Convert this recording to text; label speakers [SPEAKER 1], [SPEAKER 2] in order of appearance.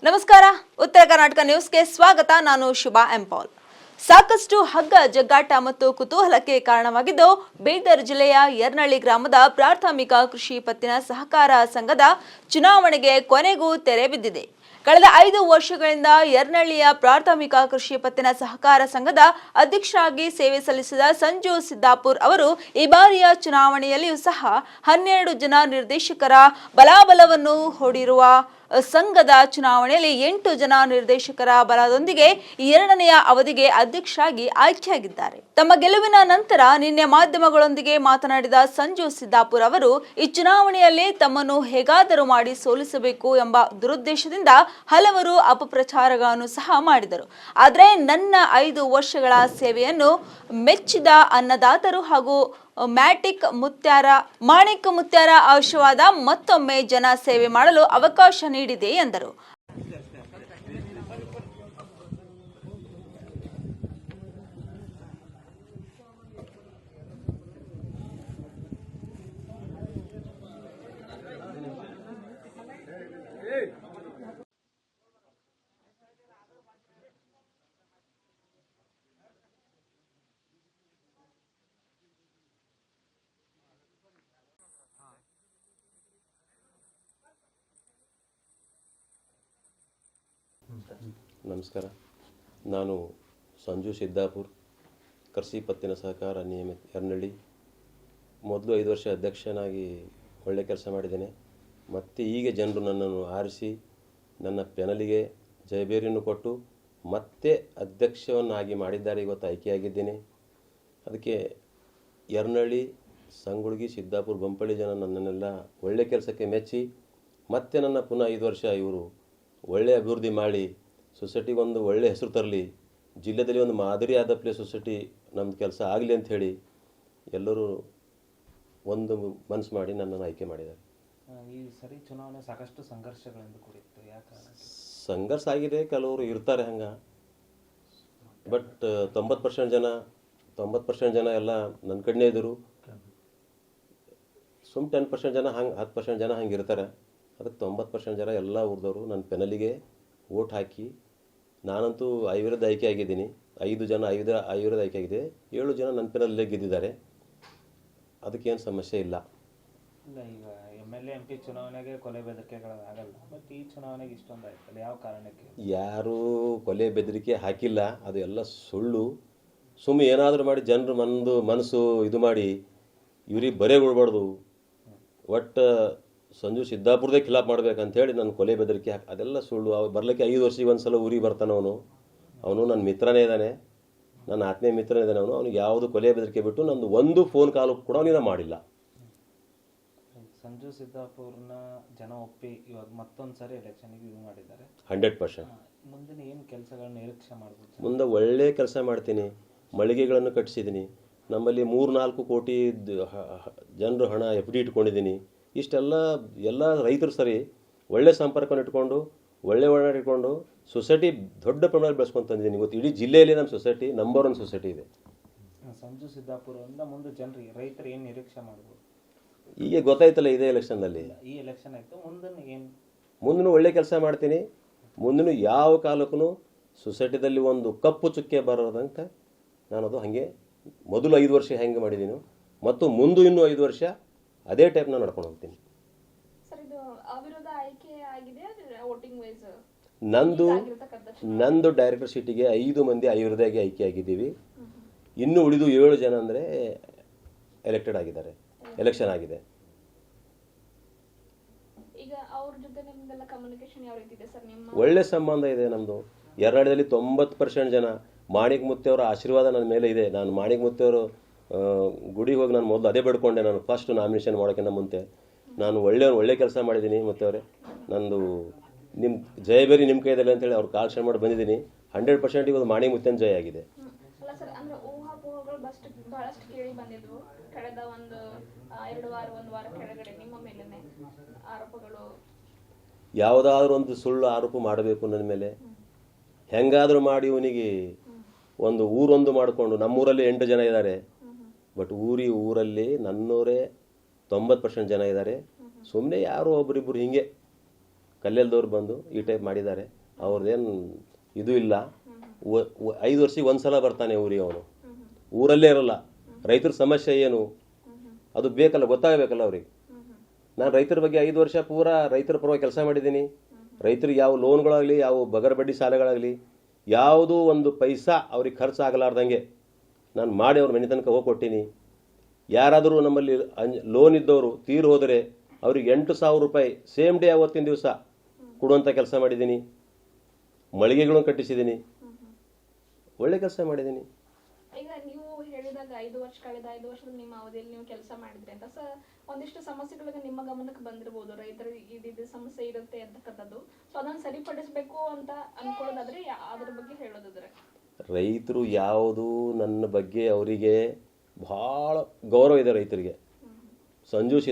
[SPEAKER 1] ನಮಸ್ಕಾರ, ಉತ್ತರ ಕರ್ನಾಟಕ ನ್ಯೂಸ್ಗೆ ಸ್ವಾಗತ. ನಾನು ಶುಭಾ ಎಂಪಾಲ್. ಸಾಕಷ್ಟು ಹಗ್ಗ ಜಗ್ಗಾಟ ಮತ್ತು ಕುತೂಹಲಕ್ಕೆ ಕಾರಣವಾಗಿದ್ದು ಬೀದರ್ ಜಿಲ್ಲೆಯ ಯರ್ನಳ್ಳಿ ಗ್ರಾಮದ ಪ್ರಾಥಮಿಕ ಕೃಷಿ ಪತ್ತಿನ ಸಹಕಾರ ಸಂಘದ ಚುನಾವಣೆಗೆ ಕೊನೆಗೂ ತೆರೆ ಬಿದ್ದಿದೆ. ಕಳೆದ 5 ವರ್ಷಗಳಿಂದ ಯರ್ನಳ್ಳಿಯ ಪ್ರಾಥಮಿಕ ಕೃಷಿ ಪತ್ತಿನ ಸಹಕಾರ ಸಂಘದ ಅಧ್ಯಕ್ಷರಾಗಿ ಸೇವೆ ಸಲ್ಲಿಸಿದ ಸಂಜು ಸಿದ್ದಾಪುರ್ ಅವರು ಈ ಬಾರಿಯ ಚುನಾವಣೆಯಲ್ಲಿಯೂ ಸಹ 12 ಜನ ನಿರ್ದೇಶಕರ ಬಲಾಬಲವನ್ನು ಹೊಂದಿರುವ ಸಂಘದ ಚುನಾವಣೆಯಲ್ಲಿ 8 ಜನ ನಿರ್ದೇಶಕರ ಬಲದೊಂದಿಗೆ 2ನೇ ಅವಧಿಗೆ ಅಧ್ಯಕ್ಷರಾಗಿ ಆಯ್ಕೆಯಾಗಿದ್ದಾರೆ. ತಮ್ಮ ಗೆಲುವಿನ ನಂತರ ನಿನ್ನೆ ಮಾಧ್ಯಮಗಳೊಂದಿಗೆ ಮಾತನಾಡಿದ ಸಂಜು ಸಿದ್ದಾಪುರ್ ಅವರು ಈ ಚುನಾವಣೆಯಲ್ಲಿ ತಮ್ಮನ್ನು ಹೇಗಾದರೂ ಮಾಡಿ ಸೋಲಿಸಬೇಕು ಎಂಬ ದುರುದ್ದೇಶದಿಂದ ಹಲವರು ಅಪಪ್ರಚಾರಗಳನ್ನು ಸಹ ಮಾಡಿದರು. ಆದರೆ ನನ್ನ 5 ವರ್ಷಗಳ ಸೇವೆಯನ್ನು ಮೆಚ್ಚಿದ ಅನ್ನದಾತರು ಹಾಗೂ ಮಾಣಿಕ್ ಮುತ್ಯಾರ ಆಶೀರ್ವಾದ ಮತ್ತೊಮ್ಮೆ ಜನ ಸೇವೆ ಮಾಡಲು ಅವಕಾಶ ನೀಡಿದೆ ಎಂದರು.
[SPEAKER 2] ನಮಸ್ಕಾರ. ನಾನು ಸಂಜು ಸಿದ್ದಾಪುರ್, ಕೃಷಿ ಪತ್ತಿನ ಸಹಕಾರ ನಿಯಮಿತ ಯರ್ನಳ್ಳಿ. ಮೊದಲು 5 ವರ್ಷ ಅಧ್ಯಕ್ಷನಾಗಿ ಒಳ್ಳೆ ಕೆಲಸ ಮಾಡಿದ್ದೇನೆ. ಮತ್ತು ಈಗ ಜನರು ನನ್ನನ್ನು ಆರಿಸಿ ನನ್ನ ಪೆನಲಿಗೆ ಜಯಬೇರಿಯನ್ನು ಕೊಟ್ಟು ಮತ್ತೆ ಅಧ್ಯಕ್ಷವನ್ನಾಗಿ ಮಾಡಿದ್ದಾರೆ. ಇವತ್ತು ಆಯ್ಕೆಯಾಗಿದ್ದೇನೆ. ಅದಕ್ಕೆ ಯರ್ನಳ್ಳಿ, ಸಂಗುಳ್ಗಿ, ಸಿದ್ದಾಪುರ, ಬಂಪಳ್ಳಿ ಜನ ನನ್ನನ್ನೆಲ್ಲ ಒಳ್ಳೆ ಕೆಲಸಕ್ಕೆ ಮೆಚ್ಚಿ ಮತ್ತೆ ನನ್ನ ಪುನಃ 5 ವರ್ಷ ಇವರು ಒಳ್ಳೆಯ ಅಭಿವೃದ್ಧಿ ಮಾಡಿ ಸೊಸೈಟಿಗೆ ಒಂದು ಒಳ್ಳೆಯ ಹೆಸರು ತರಲಿ, ಜಿಲ್ಲೆಯಲ್ಲಿ ಒಂದು ಮಾದರಿಯಾದ ಸೊಸೈಟಿ ನಮ್ಮದು ಕೆಲಸ ಆಗಲಿ ಅಂಥೇಳಿ ಎಲ್ಲರೂ ಒಂದು ಮನಸ್ಸು ಮಾಡಿ ನನ್ನನ್ನು ಆಯ್ಕೆ ಮಾಡಿದ್ದಾರೆ.
[SPEAKER 3] ಈ ಸರಿ ಚುನಾವಣೆ ಸಾಕಷ್ಟು ಸಂಘರ್ಷಗಳಿಂದ ಕೂಡಿತ್ತು. ಯಾಕೆ
[SPEAKER 2] ಸಂಘರ್ಷ ಆಗಿದೆ? ಕೆಲವರು ಇರ್ತಾರೆ ಹಂಗೆ. ಬಟ್ 90% ಜನ ಎಲ್ಲ ನನ್ನ ಕಡೆನೇ ಇದ್ದರು. 10% ಜನ ಹಂಗೆ 10% ಜನ ಹಂಗೆ ಇರ್ತಾರೆ. ಅದಕ್ಕೆ 90% ಜನ ಎಲ್ಲ ಊರ್ದವರು ನನ್ನ ಪೆನಲಿಗೆ ವೋಟ್ ಹಾಕಿ ನಾನಂತೂ 5 ಆಯ್ಕೆ ಆಗಿದ್ದೀನಿ. 5 ಜನ ಆಯ್ಕೆ ಆಗಿದೆ. 7 ಜನ ನನ್ನ ಪೆನಲ್ಲೇ ಗೆದ್ದಿದ್ದಾರೆ. ಅದಕ್ಕೇನು ಸಮಸ್ಯೆ ಇಲ್ಲ.
[SPEAKER 3] ಇಲ್ಲ, ಈಗ MLA MP ಚುನಾವಣೆಗೆ ಕೊಲೆ ಬೆದರಿಕೆಗಳಾಗಲ್ಲ, ಮತ್ತು ಈ ಚುನಾವಣೆಗೆ ಇಷ್ಟೊಂದು ಆಯ್ತಲ್ಲ, ಯಾವ ಕಾರಣಕ್ಕೆ?
[SPEAKER 2] ಯಾರೂ ಕೊಲೆ ಬೆದರಿಕೆ ಹಾಕಿಲ್ಲ. ಅದು ಎಲ್ಲ ಸುಳ್ಳು. ಸುಮ್ಮನೆ ಏನಾದರೂ ಮಾಡಿ ಜನರು ಮನಸ್ಸು ಇದು ಮಾಡಿ ಇವ್ರಿಗೆ ಬರೆಗೊಳ್ಬಾರ್ದು. ಒಟ್ಟು ಸಂಜು ಸಿದ್ದಾಪುರದೇ ಖಿಲಾಫ್ ಮಾಡ್ಬೇಕಂತೇಳಿ ನನ್ನ ಕೊಲೆ ಬೆದರಿಕೆ ಅದೆಲ್ಲ ಸುಳ್ಳು. ಅವ್ರು ಬರ್ಲಿಕ್ಕೆ 5 ವರ್ಷಕ್ಕೆ ಒಂದು ಸಲ ಊರಿಗೆ ಬರ್ತಾನೆ. ಅವನು ನನ್ನ ಮಿತ್ರನೇ ಇದ್ದಾನೆ, ನನ್ನ ಆತ್ಮೀಯ ಮಿತ್ರನೇ ಇದ್ದಾನೆ. ಅವನಿಗೆ ಯಾವುದು ಕೊಲೆ ಬೆದರಿಕೆ ಬಿಟ್ಟು ನಂದು ಒಂದು ಫೋನ್ ಕಾಲು ಕೂಡ ಅವನಿಗೆ ಮಾಡಿಲ್ಲ.
[SPEAKER 3] ಸಂಜು ಸಿದ್ದಾಪುರ್ನ ಜನ ಒಪ್ಪಿ ಇವಾಗ ಮತ್ತೊಂದು ಸಾರಿ ಎಲೆಕ್ಷನ್ಗೆ ಇದು ಮಾಡಿದ್ದಾರೆ.
[SPEAKER 2] 100%.
[SPEAKER 3] ಮುಂದಿನ ಏನು ಕೆಲಸಗಳನ್ನ ನಿರೀಕ್ಷೆ ಮಾಡ್ಬೋದು?
[SPEAKER 2] ಮುಂದೆ ಒಳ್ಳೆ ಕೆಲಸ ಮಾಡ್ತೀನಿ. ಮಳಿಗೆಗಳನ್ನು ಕಟ್ಟಿಸಿದ್ದೀನಿ. ನಮ್ಮಲ್ಲಿ 3-4 ಕೋಟಿ ಜನರು ಹಣ FD ಇಟ್ಕೊಂಡಿದ್ದೀನಿ. ಇಷ್ಟೆಲ್ಲ ಎಲ್ಲ ರೈತರು ಸರಿ ಒಳ್ಳೆ ಸಂಪರ್ಕವನ್ನು ಇಟ್ಕೊಂಡು ಒಳ್ಳೆ ಇಟ್ಕೊಂಡು ಸೊಸೈಟಿ ದೊಡ್ಡ ಪ್ರಮಾಣದಲ್ಲಿ ಬೆಳೆಸ್ಕೊಂಡು ತಂದಿದ್ದೀನಿ. ಇವತ್ತು ಇಡೀ ಜಿಲ್ಲೆಯಲ್ಲಿ ನಮ್ಮ ಸೊಸೈಟಿ ನಂಬರ್ 1 ಸೊಸೈಟಿ ಇದೆ.
[SPEAKER 3] ಸಂಜು ಸಿದ್ದಾಪುರದಿಂದ ಮುಂದೆ ಜನರಿಗೆ ರೈತರು ಏನು ನಿರೀಕ್ಷೆ ಮಾಡ್ಬೋದು?
[SPEAKER 2] ಈಗ ಗೊತ್ತಾಯ್ತಲ್ಲ, ಇದೇ ಎಲೆಕ್ಷನ್ನಲ್ಲಿ.
[SPEAKER 3] ಈ ಎಲೆಕ್ಷನ್ ಆಯಿತು,
[SPEAKER 2] ಮುಂದೂ ಒಳ್ಳೆ ಕೆಲಸ ಮಾಡ್ತೀನಿ. ಮುಂದೂ ಯಾವ ಕಾಲಕ್ಕೂ ಸೊಸೈಟಿದಲ್ಲಿ ಒಂದು ಕಪ್ಪು ಚುಕ್ಕೆ ಬರೋದಂತ ನಾನದು ಹಾಗೆ ಮೊದಲು 5 ವರ್ಷ ಹೆಂಗೆ ಮಾಡಿದ್ದೀನಿ ಮತ್ತು ಮುಂದೆ ಇನ್ನೂ 5 ವರ್ಷ ಅದೇ ಟೈಪ್ ನಾನು ನಡ್ಕೊಂಡು ಹೋಗ್ತೀನಿ. ನಂದು ಡೈರೆಕ್ಟರ್ ಸೀಟಿಗೆ 5 ಮಂದಿ ಅವಿರೋಧವಾಗಿ ಆಯ್ಕೆಯಾಗಿದ್ದೀವಿ. ಇನ್ನು ಉಳಿದು 7 ಜನ ಅಂದರೆ ಎಲೆಕ್ಟೆಡ್ ಆಗಿದ್ದಾರೆ, ಎಲೆಕ್ಷನ್ ಆಗಿದೆ. ಒಳ್ಳೆ ಸಂಬಂಧ ಇದೆ ನಮ್ಮದು. ಯರ್ನಾಳದಲ್ಲಿ 90% ಜನ ಮಾಣಿಕ್ ಮುತ್ತೆಯವರ ಆಶೀರ್ವಾದ ನನ್ನ ಮೇಲೆ ಇದೆ. ನಾನು ಮಾಣಿಕ್ ಮುತ್ತೆಯವರು ಗುಡಿಗೆ ಹೋಗಿ ನಾನು ಮೊದಲು ಅದೇ ಬೇಡ್ಕೊಂಡೆ. ನಾನು ಫಸ್ಟ್ ನಾಮಿನೇಷನ್ ಮಾಡೋಕ್ಕಿಂತ ಮುಂಚೆ ನಾನು ಒಳ್ಳೆ ಕೆಲಸ ಮಾಡಿದ್ದೀನಿ. ಮುತ್ತೆಯವರೇ, ನಂದು ನಿಮ್ಮ ಜಯಬೇರಿ ನಿಮ್ಮ ಕೈದಲ್ಲಿ ಅಂತೇಳಿ ಅವ್ರು ಕಾಲ್ ಶೇರ್ ಮಾಡಿ ಬಂದಿದ್ದೀನಿ. 100% ಇವತ್ತು ಮಾಣಿಕ್ ಮುತ್ತೆನ ಜಯ ಆಗಿದೆ. ಯಾವುದಾದ್ರೂ ಒಂದು ಸುಳ್ಳು ಆರೋಪ ಮಾಡಬೇಕು ನನ್ನ ಮೇಲೆ, ಹೆಂಗಾದರೂ ಮಾಡಿ ಇವನಿಗೆ ಒಂದು ಊರೊಂದು ಮಾಡಿಕೊಂಡು, ನಮ್ಮೂರಲ್ಲಿ 8 ಜನ ಇದ್ದಾರೆ, ಬಟ್ ಊರಲ್ಲಿ ನನ್ನವರೇ 90% ಜನ ಇದ್ದಾರೆ. ಸುಮ್ಮನೆ ಯಾರೋ ಒಬ್ಬರಿಬ್ಬರು ಹಿಂಗೆ ಕಲ್ಲೆಲ್ದವ್ರು ಬಂದು ಈ ಟೈಪ್ ಮಾಡಿದ್ದಾರೆ. ಅವ್ರದ್ದೇನು ಇದು ಇಲ್ಲ. 5 ವರ್ಷಕ್ಕೆ ಒಂದು ಸಲ ಬರ್ತಾನೆ ಊರಿಗೆ, ಅವನು ಊರಲ್ಲೇ ಇರಲ್ಲ. ರೈತರ ಸಮಸ್ಯೆ ಏನು ಅದು ಬೇಕಲ್ಲ, ಗೊತ್ತಾಗಬೇಕಲ್ಲ ಅವ್ರಿಗೆ. ನಾನು ರೈತರ ಬಗ್ಗೆ 5 ವರ್ಷ ಪೂರಾ ರೈತರ ಪರವಾಗಿ ಕೆಲಸ ಮಾಡಿದ್ದೀನಿ. ರೈತರಿಗೆ ಯಾವ ಲೋನ್ಗಳಾಗಲಿ, ಯಾವ ಬಗರ್ ಬಡ್ಡಿ ಸಾಲಗಳಾಗಲಿ, ಯಾವುದೂ ಒಂದು ಪೈಸಾ ಅವ್ರಿಗೆ ಖರ್ಚು ಆಗಲಾರ್ದಂಗೆ ನಾನು ಮಾಡಿ ಅವ್ರ ಮನೆ ತನಕ ಹೋಗಿ ಕೊಟ್ಟೀನಿ. ಯಾರಾದರೂ ನಮ್ಮಲ್ಲಿ ಲೋನ್ ಇದ್ದವರು ತೀರು ಹೋದರೆ ಅವ್ರಿಗೆ 8,000 ರೂಪಾಯಿ ಸೇಮ್ ಡೇ ಅವತ್ತಿನ ದಿವಸ ಕೊಡುವಂಥ ಕೆಲಸ ಮಾಡಿದ್ದೀನಿ. ಮಳಿಗೆಗಳನ್ನು ಕಟ್ಟಿಸಿದ್ದೀನಿ. ಒಳ್ಳೆ ಕೆಲಸ ಮಾಡಿದ್ದೀನಿ.
[SPEAKER 4] ಈಗ ನೀವು ಹೇಳಿದಾಗ 5 ವರ್ಷ ಕಳೆದ 5 ವರ್ಷದ ನಿಮ್ಮ ಅವಧಿಯಲ್ಲಿ ನೀವು ಕೆಲಸ ಮಾಡಿದ್ರಿ ಅಂತ ಸರ್, ಒಂದಿಷ್ಟು ಸಮಸ್ಯೆಗಳಿಗೆ ನಿಮ್ಮ ಗಮನಕ್ಕೆ ಬಂದಿರಬಹುದು. ರೈತರಿಗೆ ಇದು ಸಮಸ್ಯೆ ಇರುತ್ತೆ ಅಂತಕ್ಕಂಥದ್ದು. ಸೊ ಅದನ್ನು ಸರಿಪಡಿಸಬೇಕು ಅಂತ ಅನ್ಕೊಳ್ಳೋದಾದ್ರೆ ಅದ್ರ ಬಗ್ಗೆ ಹೇಳೋದಾದ್ರೆ,
[SPEAKER 2] ರೈತರು ಯಾವುದು ನನ್ನ ಬಗ್ಗೆ ಅವರಿಗೆ ಭಾಳ ಗೌರವ ಇದೆ ರೈತರಿಗೆ. ಸಂಜು